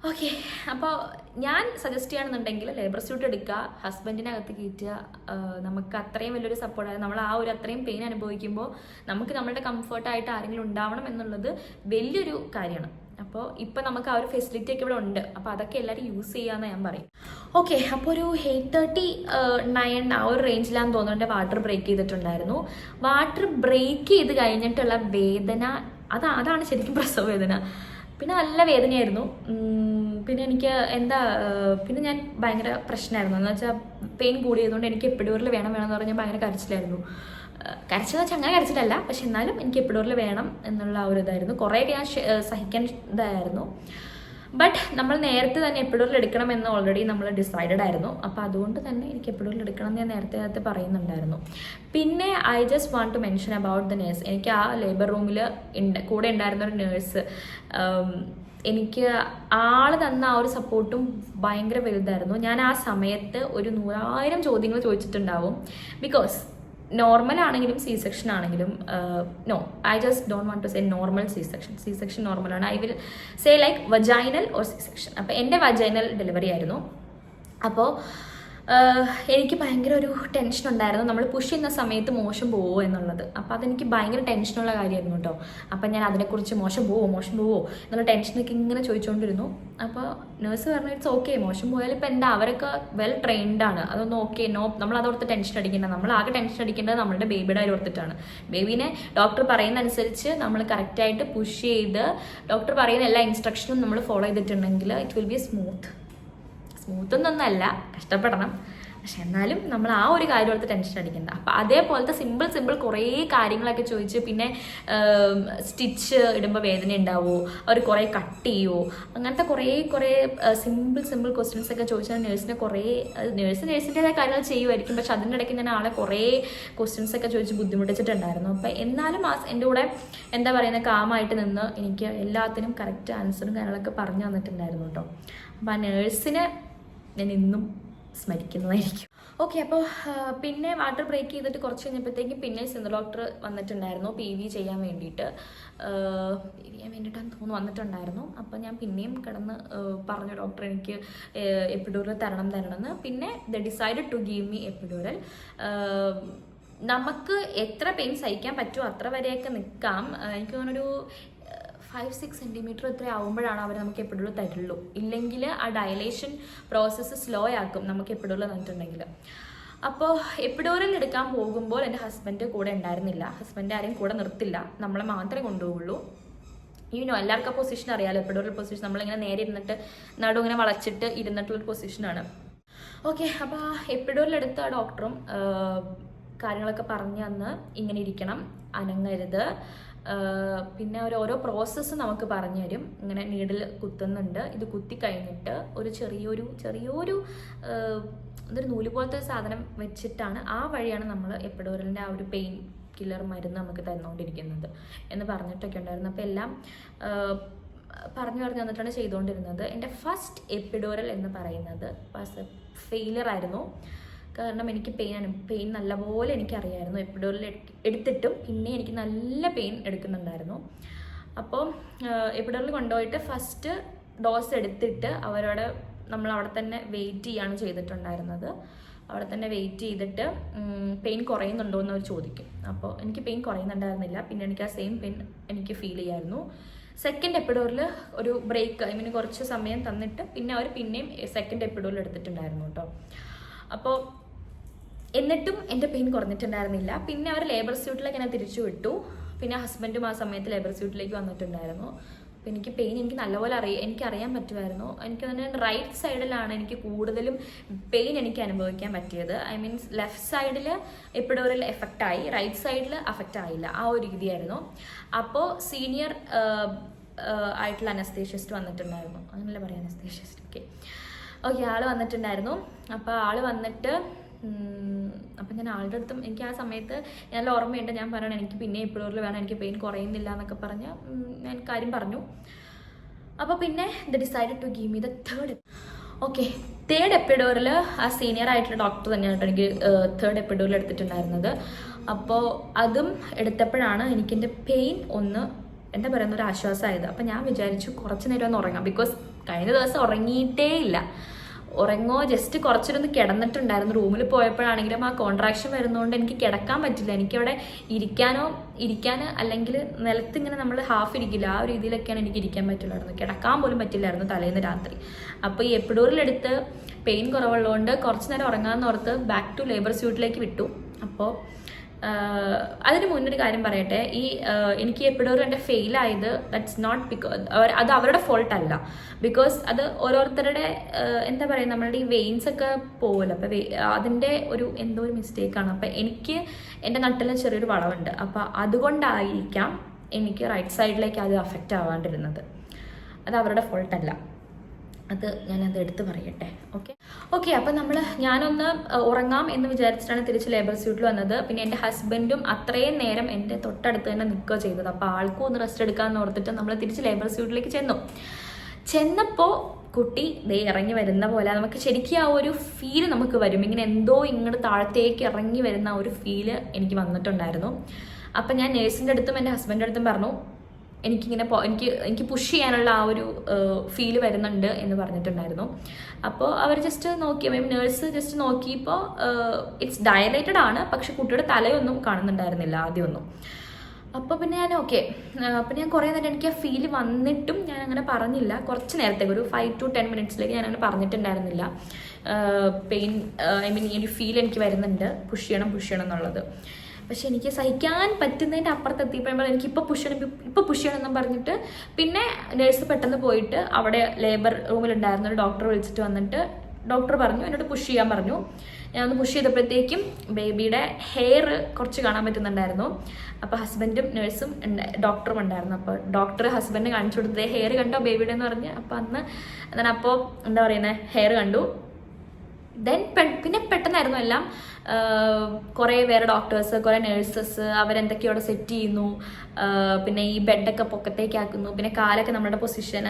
Speaker 1: okay. അപ്പോൾ ഞാൻ സജസ്റ്റ് ചെയ്യുകയാണെന്നുണ്ടെങ്കിൽ ലേബർ സ്യൂട്ട് എടുക്കുക, ഹസ്ബൻഡിനകത്ത് കയറ്റുക. നമുക്ക് അത്രയും വലിയൊരു സപ്പോർട്ടാണ്. നമ്മൾ ആ ഒരു അത്രയും പെയിൻ അനുഭവിക്കുമ്പോൾ നമുക്ക് നമ്മളുടെ കംഫർട്ടായിട്ട് ആരെങ്കിലും ഉണ്ടാവണം എന്നുള്ളത് വലിയൊരു കാര്യമാണ്. അപ്പോൾ ഇപ്പം നമുക്ക് ആ ഒരു ഫെസിലിറ്റി ഒക്കെ ഇവിടെ ഉണ്ട്. അപ്പോൾ അതൊക്കെ എല്ലാവരും യൂസ് ചെയ്യാമെന്ന് ഞാൻ പറയും. ഓക്കെ, അപ്പോൾ ഒരു 8:30, 9 ആ ഒരു റേഞ്ചിലാന്ന് തോന്നുന്നുണ്ട് വാട്ടർ ബ്രേക്ക് ചെയ്തിട്ടുണ്ടായിരുന്നു. വാട്ടർ ബ്രേക്ക് ചെയ്ത് കഴിഞ്ഞിട്ടുള്ള വേദന അതാണ് ശരിക്കും പ്രസവ വേദന. പിന്നെ നല്ല വേദനയായിരുന്നു. പിന്നെ എനിക്ക് പിന്നെ ഞാൻ ഭയങ്കര പ്രശ്നമായിരുന്നു. എന്ന് വെച്ചാൽ പെയിൻ കൂടിയതുകൊണ്ട് എനിക്ക് എപ്പിഡ്യൂറൽ വേണമെന്ന് പറഞ്ഞാൽ ഭയങ്കര കരച്ചിലായിരുന്നു. കരച്ചെന്ന് വെച്ചാൽ അങ്ങനെ കരച്ചിലല്ല, പക്ഷെ എന്നാലും എനിക്ക് എപ്പിഡ്യൂറൽ വേണം എന്നുള്ള ആ ഒരു ഇതായിരുന്നു. കുറേയൊക്കെ ഞാൻ സഹിക്കാൻ ഇതായിരുന്നു. ബട്ട് നമ്മൾ നേരത്തെ തന്നെ എപ്പിഡ്യൂറൽ എടുക്കണമെന്ന് ഓൾറെഡി നമ്മൾ ഡിസൈഡഡ് ആയിരുന്നു. അപ്പോൾ അതുകൊണ്ട് തന്നെ എനിക്ക് എപ്പിഡ്യൂറൽ എടുക്കണം എന്ന് ഞാൻ നേരത്തെ പറയുന്നുണ്ടായിരുന്നു. പിന്നെ I just want to mention about the nurse. എനിക്ക് ആ ലേബർ റൂമിൽ കൂടെ ഉണ്ടായിരുന്ന ഒരു നേഴ്സ്, എനിക്ക് ആള് തന്ന ആ ഒരു സപ്പോർട്ടും ഭയങ്കര വലുതായിരുന്നു. ഞാൻ ആ സമയത്ത് ഒരു 100,000 ചോദ്യങ്ങൾ ചോദിച്ചിട്ടുണ്ടാവും. ബിക്കോസ് നോർമൽ ആണെങ്കിലും സി സെക്ഷൻ ആണെങ്കിലും no, I just don't want to say normal C section നോർമലാണ്. I will say like vaginal or C section. അപ്പോൾ എൻ്റെ വജൈനൽ ഡെലിവറി ആയിരുന്നു. അപ്പോൾ എനിക്ക് ഭയങ്കര ഒരു ടെൻഷൻ ഉണ്ടായിരുന്നു, നമ്മൾ പുഷ് ചെയ്യുന്ന സമയത്ത് മോശം പോവോ എന്നുള്ളത്. അപ്പോൾ അതെനിക്ക് ഭയങ്കര ടെൻഷനുള്ള കാര്യമായിരുന്നു കേട്ടോ. അപ്പം ഞാൻ അതിനെക്കുറിച്ച് മോശം പോവോ എന്നുള്ള ടെൻഷനൊക്കെ ഇങ്ങനെ ചോദിച്ചുകൊണ്ടിരുന്നു. അപ്പോൾ നേഴ്സ് പറഞ്ഞു ഇറ്റ്സ് ഓക്കെ, മോശം പോയാലും ഇപ്പം എന്താ, അവരൊക്കെ വെൽ ട്രെയിൻഡാണ്, അതൊന്നും ഓക്കെ, നമ്മൾ അതോർത്ത് ടെൻഷൻ അടിക്കേണ്ട. നമ്മൾ ആകെ ടെൻഷൻ അടിക്കേണ്ടത് നമ്മളുടെ ബേബിയുടെ കാര്യം ഓർത്തിട്ടാണ്. ബേബീനെ ഡോക്ടർ പറയുന്ന അനുസരിച്ച് നമ്മൾ കറക്റ്റായിട്ട് പുഷ് ചെയ്ത് ഡോക്ടർ പറയുന്ന എല്ലാ ഇൻസ്ട്രക്ഷനും നമ്മൾ ഫോളോ ചെയ്തിട്ടുണ്ടെങ്കിൽ ഇറ്റ് വിൽ ബി സ്മൂത്തൊന്നല്ല, കഷ്ടപ്പെടണം. പക്ഷെ എന്നാലും നമ്മൾ ആ ഒരു കാര്യം ഓർത്ത് ടെൻഷൻ അടിക്കണ്ട. അപ്പം അതേപോലത്തെ സിമ്പിൾ കുറേ കാര്യങ്ങളൊക്കെ ചോദിച്ച്, പിന്നെ സ്റ്റിച്ച് ഇടുമ്പോൾ വേദന ഉണ്ടാവുമോ, അവർ കുറേ കട്ട് ചെയ്യുമോ, അങ്ങനത്തെ കുറേ സിമ്പിൾ ക്വസ്റ്റ്യൻസ് ഒക്കെ ചോദിച്ചാൽ നേഴ്സിൻ്റെതായ കാര്യങ്ങൾ ചെയ്യുമായിരിക്കും. പക്ഷെ അതിൻ്റെ ഇടയ്ക്ക് ഞാൻ ആളെ കുറേ ക്വസ്റ്റ്യൻസ് ഒക്കെ ചോദിച്ച് ബുദ്ധിമുട്ടിച്ചിട്ടുണ്ടായിരുന്നു. അപ്പം എന്നാലും എൻ്റെ കൂടെ എന്താ പറയുന്നത്, കാമായിട്ട് നിന്ന് എനിക്ക് എല്ലാത്തിനും കറക്റ്റ് ആൻസറും കാര്യങ്ങളൊക്കെ പറഞ്ഞു തന്നിട്ടുണ്ടായിരുന്നു കേട്ടോ. അപ്പം ആ നേഴ്സിനെ ഞാൻ ഇന്നും സ്മരിക്കുന്നതായിരിക്കും. ഓക്കെ, അപ്പോൾ പിന്നെ വാട്ടർ ബ്രേക്ക് ചെയ്തിട്ട് കുറച്ച് കഴിഞ്ഞപ്പോഴത്തേക്കും പിന്നെ സിന്ധു ഡോക്ടർ വന്നിട്ടുണ്ടായിരുന്നു PV ചെയ്യാൻ വേണ്ടിയിട്ടാണ് തോന്നുന്നു വന്നിട്ടുണ്ടായിരുന്നു. അപ്പോൾ ഞാൻ പിന്നെയും കിടന്ന് പറഞ്ഞു ഡോക്ടർ എനിക്ക് എപ്പിഡ്യൂറൽ തരണമെന്ന്. പിന്നെ the decided to give me epidural. നമുക്ക് എത്ര പെയിൻ സഹിക്കാൻ പറ്റുമോ അത്ര വരെയൊക്കെ നിൽക്കാം. എനിക്ക് തോന്നുന്നൊരു 5-6 സെൻറ്റിമീറ്റർ ഇത്ര ആവുമ്പോഴാണ് അവർ നമുക്ക് എപ്പിഡ്യൂറൽ തരുള്ളൂ. ഇല്ലെങ്കിൽ ആ ഡയലേഷൻ പ്രോസസ്സ് സ്ലോ ആക്കും നമുക്ക് എപ്പിഡ്യൂറൽ തന്നിട്ടുണ്ടെങ്കിൽ. അപ്പോൾ എപ്പിഡ്യൂറൽ എടുക്കാൻ പോകുമ്പോൾ എൻ്റെ ഹസ്ബൻഡ് കൂടെ ഉണ്ടായിരുന്നില്ല. ഹസ്ബൻഡ് ആരെയും കൂടെ നിർത്തില്ല, നമ്മളെ മാത്രമേ കൊണ്ടുപോകുള്ളൂ. എല്ലാവർക്കും പൊസിഷൻ അറിയാമല്ലോ, എപ്പിഡ്യൂറൽ പൊസിഷൻ നമ്മളിങ്ങനെ നേരെ ഇരുന്നിട്ട് നടു ഇങ്ങനെ വളച്ചിട്ട് ഇരുന്നിട്ടുള്ളൊരു പൊസിഷനാണ്. ഓക്കെ, അപ്പോൾ ആ എപ്പിഡ്യൂറൽ എടുത്ത ഡോക്ടറും കാര്യങ്ങളൊക്കെ പറഞ്ഞു തന്ന് ഇങ്ങനെ ഇരിക്കണം, അനങ്ങരുത്, പിന്നെ ഓരോ പ്രോസസ്സ് നമുക്ക് പറഞ്ഞു തരും. ഇങ്ങനെ നീഡിൽ കുത്തുന്നുണ്ട്, ഇത് കുത്തി കഴിഞ്ഞിട്ട് ഒരു ചെറിയൊരു ഇതൊരു നൂല് പോലത്തെ സാധനം വെച്ചിട്ടാണ്, ആ വഴിയാണ് നമ്മൾ എപ്പിഡ്യൂറലിൻ്റെ ആ ഒരു പെയിൻ കില്ലർ മരുന്ന് നമുക്ക് തന്നുകൊണ്ടിരിക്കുന്നത് എന്ന് പറഞ്ഞിട്ടൊക്കെ ഉണ്ടായിരുന്നു. അപ്പോൾ എല്ലാം പറഞ്ഞു തന്നിട്ടാണ് ചെയ്തുകൊണ്ടിരുന്നത്. എൻ്റെ ഫസ്റ്റ് എപ്പിഡ്യൂറൽ എന്ന് പറയുന്നത് ഫെയിലിയർ ആയിരുന്നു. കാരണം എനിക്ക് പെയിൻ നല്ലപോലെ എനിക്കറിയായിരുന്നു. എപ്പിഡ്യൂറൽ എടുത്തിട്ടും പിന്നെ എനിക്ക് നല്ല പെയിൻ എടുക്കുന്നുണ്ടായിരുന്നു. അപ്പോൾ എപ്പിഡ്യൂറൽ കൊണ്ടുപോയിട്ട് ഫസ്റ്റ് ഡോസ് എടുത്തിട്ട് നമ്മൾ അവിടെ തന്നെ വെയിറ്റ് ചെയ്യാണ് ചെയ്തിട്ടുണ്ടായിരുന്നത്. അവിടെ തന്നെ വെയിറ്റ് ചെയ്തിട്ട് പെയിൻ കുറയുന്നുണ്ടോ എന്ന് അവർ ചോദിക്കും. അപ്പോൾ എനിക്ക് പെയിൻ കുറയുന്നുണ്ടായിരുന്നില്ല. പിന്നെ എനിക്ക് ആ സെയിം പെയിൻ എനിക്ക് ഫീൽ ചെയ്യായിരുന്നു. സെക്കൻഡ് എപ്പിഡോറിൽ ഒരു ബ്രേക്ക് കുറച്ച് സമയം തന്നിട്ട് പിന്നെ അവർ പിന്നെയും സെക്കൻഡ് എപ്പിഡോറിൽ എടുത്തിട്ടുണ്ടായിരുന്നു കേട്ടോ. അപ്പോൾ എന്നിട്ടും എൻ്റെ പെയിൻ കുറഞ്ഞിട്ടുണ്ടായിരുന്നില്ല. പിന്നെ അവർ ലേബർ സ്യൂട്ടിലേക്ക് എന്നെ തിരിച്ചു വിട്ടു. പിന്നെ ഹസ്ബൻഡും ആ സമയത്ത് ലേബർ സ്യൂട്ടിലേക്ക് വന്നിട്ടുണ്ടായിരുന്നു. അപ്പോൾ എനിക്ക് പെയിൻ എനിക്ക് നല്ലപോലെ എനിക്കറിയാൻ പറ്റുമായിരുന്നു. എനിക്ക് തന്നെ റൈറ്റ് സൈഡിലാണ് എനിക്ക് കൂടുതലും പെയിൻ എനിക്ക് അനുഭവിക്കാൻ പറ്റിയത്. ലെഫ്റ്റ് സൈഡിൽ എപ്പിഡോറിൽ എഫക്റ്റായി, റൈറ്റ് സൈഡിൽ അഫക്റ്റ് ആയില്ല. ആ ഒരു രീതിയായിരുന്നു. അപ്പോൾ സീനിയർ ആയിട്ടുള്ള അനസ്തേഷ്യസ്റ്റ് വന്നിട്ടുണ്ടായിരുന്നു. അങ്ങനെയല്ല പറയാം, അനസ്തേഷ്യസ്റ്റ്. ഓക്കെ ആൾ വന്നിട്ടുണ്ടായിരുന്നു. അപ്പോൾ ആൾ വന്നിട്ട് അപ്പം ഞാൻ ആളുടെ അടുത്തും എനിക്ക് ആ സമയത്ത് നല്ല ഓർമ്മയുണ്ട്. ഞാൻ പറയണം എനിക്ക് പിന്നെ എപ്പിഡോറിൽ വേണം, എനിക്ക് പെയിൻ കുറയുന്നില്ല എന്നൊക്കെ പറഞ്ഞ് ഞാൻ കാര്യം പറഞ്ഞു. അപ്പോൾ പിന്നെ the decided to give me the third എപ്പിഡോറിൽ ആ സീനിയർ ആയിട്ടുള്ള ഡോക്ടർ തന്നെയാണ് എനിക്ക് തേർഡ് എപ്പിഡോറിൽ എടുത്തിട്ടുണ്ടായിരുന്നത്. അപ്പോൾ അതും എടുത്തപ്പോഴാണ് എനിക്കെൻ്റെ പെയിൻ ഒന്ന് എന്താ പറയുന്ന ഒരു ആശ്വാസമായത്. അപ്പം ഞാൻ വിചാരിച്ചു കുറച്ച് നേരം ഒന്ന് ഉറങ്ങാം. ബിക്കോസ് കഴിഞ്ഞ ദിവസം ഉറങ്ങിയിട്ടേ ഇല്ല. ജസ്റ്റ് കുറച്ചൊരു കിടന്നിട്ടുണ്ടായിരുന്നു. റൂമിൽ പോയപ്പോഴാണെങ്കിലും ആ കോൺട്രാക്ഷൻ വരുന്നതുകൊണ്ട് എനിക്ക് കിടക്കാൻ പറ്റില്ല. എനിക്കവിടെ ഇരിക്കാൻ അല്ലെങ്കിൽ നിലത്തിങ്ങനെ നമ്മൾ ഹാഫ് ഇരിക്കില്ല, ആ ഒരു രീതിയിലൊക്കെയാണ് എനിക്ക് ഇരിക്കാൻ പറ്റില്ലായിരുന്നു. കിടക്കാൻ പോലും പറ്റില്ലായിരുന്നു തലേന്ന് രാത്രി. അപ്പോൾ ഈ എപ്പിഡോറിലെടുത്ത് പെയിൻ കുറവുള്ളതുകൊണ്ട് കുറച്ച് നേരം ഉറങ്ങാമെന്ന് ഓർത്ത് ബാക്ക് ടു ലേബർ സ്യൂട്ടിലേക്ക് വിട്ടു. അപ്പോൾ അതിന് മുന്നൊരു കാര്യം പറയട്ടെ, എനിക്ക് എപ്പിഡോർ എൻ്റെ ഫെയിലായത് ദാറ്റ്സ് നോട്ട് ബിക്കോസ് അത് അവരുടെ ഫോൾട്ട് അല്ല. ബിക്കോസ് അത് ഓരോരുത്തരുടെ എന്താ പറയുക, നമ്മളുടെ ഈ വെയിൻസ് ഒക്കെ പോകുമല്ലോ, അപ്പോൾ അതിൻ്റെ എന്തോ ഒരു മിസ്റ്റേക്കാണ്. അപ്പോൾ എനിക്ക് എൻ്റെ നട്ടിൽ ചെറിയൊരു വളവുണ്ട്. അപ്പോൾ അതുകൊണ്ടായിരിക്കാം എനിക്ക് റൈറ്റ് സൈഡിലേക്ക് അത് അഫക്റ്റ് ആവാണ്ടിരുന്നത്. അത് അവരുടെ ഫോൾട്ടല്ല. അത് ഞാനത് എടുത്ത് പറയട്ടെ. ഓക്കെ അപ്പോൾ ഞാനൊന്ന് ഉറങ്ങാം എന്ന് വിചാരിച്ചിട്ടാണ് തിരിച്ച് ലേബർ സ്യൂട്ടിൽ വന്നത്. പിന്നെ എൻ്റെ ഹസ്ബൻഡും അത്രയും നേരം എൻ്റെ തൊട്ടടുത്ത് തന്നെ നിൽക്കുക ചെയ്തത്. അപ്പോൾ ആൾക്കും ഒന്ന് റെസ്റ്റ് എടുക്കാമെന്ന് ഓർത്തിട്ട് നമ്മൾ തിരിച്ച് ലേബർ സ്യൂട്ടിലേക്ക് ചെന്നപ്പോൾ കുട്ടി ദേ ഇറങ്ങി വരുന്ന പോലെ നമുക്ക് ശരിക്കും ആ ഒരു ഫീല് നമുക്ക് വരും. ഇങ്ങനെ എന്തോ ഇങ്ങോട്ട് താഴത്തേക്ക് ഇറങ്ങി വരുന്ന ആ ഒരു ഫീല് എനിക്ക് വന്നിട്ടുണ്ടായിരുന്നു. അപ്പം ഞാൻ നേഴ്സിൻ്റെ അടുത്തും എൻ്റെ ഹസ്ബൻഡിൻ്റെ അടുത്തും പറഞ്ഞു എനിക്ക് പുഷ് ചെയ്യാനുള്ള ആ ഒരു ഫീല് വരുന്നുണ്ട് എന്ന് പറഞ്ഞിട്ടുണ്ടായിരുന്നു. അപ്പോൾ അവർ ജസ്റ്റ് നോക്കി, നേഴ്സ് ജസ്റ്റ് നോക്കിയപ്പോൾ ഇറ്റ്സ് ഡയലേറ്റഡ് ആണ്, പക്ഷെ കുട്ടിയുടെ തലയൊന്നും കാണുന്നുണ്ടായിരുന്നില്ല ആദ്യമൊന്നും. അപ്പോൾ പിന്നെ ഞാൻ അപ്പോൾ ഞാൻ കുറേ നേരം എനിക്ക് ആ ഫീല് വന്നിട്ടും ഞാൻ അങ്ങനെ പറഞ്ഞില്ല. കുറച്ച് നേരത്തേക്ക് ഒരു 5 to 10 minutesലേക്ക് ഞാൻ അങ്ങനെ പറഞ്ഞിട്ടുണ്ടായിരുന്നില്ല പെയിൻ ഈ ഒരു ഫീൽ എനിക്ക് വരുന്നുണ്ട്, പുഷ് ചെയ്യണം എന്നുള്ളത്. പക്ഷെ എനിക്ക് സഹിക്കാൻ പറ്റുന്നതിൻ്റെ അപ്പുറത്തെത്തിയപ്പോൾ എനിക്കിപ്പോൾ പുഷ് ചെയ്യണം എന്നും പറഞ്ഞിട്ട് പിന്നെ നേഴ്സ് പെട്ടെന്ന് പോയിട്ട് അവിടെ ലേബർ റൂമിലുണ്ടായിരുന്ന ഒരു ഡോക്ടറെ വിളിച്ചിട്ട് വന്നിട്ട് ഡോക്ടർ പറഞ്ഞു, എന്നോട് പുഷ് ചെയ്യാൻ പറഞ്ഞു. ഞാനൊന്ന് പുഷ് ചെയ്തപ്പോഴത്തേക്കും ബേബിയുടെ ഹെയർ കുറച്ച് കാണാൻ പറ്റുന്നുണ്ടായിരുന്നു. അപ്പോൾ ഹസ്ബൻഡും നേഴ്സും ഡോക്ടറും ഉണ്ടായിരുന്നു. അപ്പോൾ ഡോക്ടർ ഹസ്ബൻഡിന് കാണിച്ചു കൊടുത്തത് ഹെയർ കണ്ടോ ബേബിയുടെ എന്ന് പറഞ്ഞ്. അപ്പോൾ എന്താ പറയുന്നത്, ഹെയർ കണ്ടു. പിന്നെ പെട്ടെന്നായിരുന്നു എല്ലാം. കുറേ വേറെ ഡോക്ടേഴ്സ്, കുറേ നേഴ്സസ് അവരെന്തൊക്കെയോ അവിടെ സെറ്റ് ചെയ്യുന്നു. പിന്നെ ഈ ബെഡൊക്കെ പൊക്കത്തേക്കാക്കുന്നു. പിന്നെ കാലൊക്കെ നമ്മുടെ പൊസിഷൻ